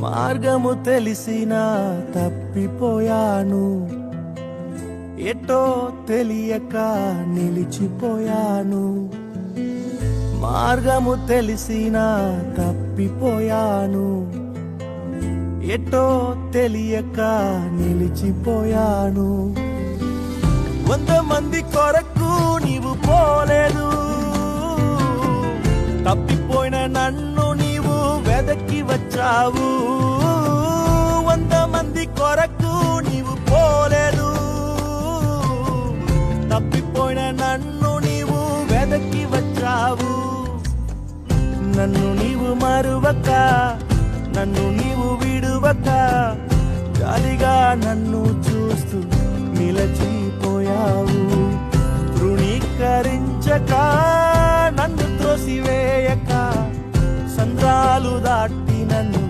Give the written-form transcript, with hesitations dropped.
మార్గము తెలిసినా తప్పిపోయాను, ఎటో తెలియక నిలిచిపోయాను. మార్గము తెలిసినా తప్పిపోయాను, ఎటో తెలియక నిలిచిపోయాను. 100 మంది కొరకు నీవు పోలేదు, తప్పిపోయిన నన్ను నీవు వెదకి వచ్చావు. 100 మంది కొరకు నీవు పోలేదు, తప్పిపోయిన నన్ను నీవు వెదకి వచ్చావు. నన్ను నీవు మరువక, నన్ను నీవు విడువక, జాలిగా నన్ను చూస్తూ నిలచిపోయావు. తృణీకరించక, నన్ను త్రోసివేయక, సంద్రాలు దాటి నన్ను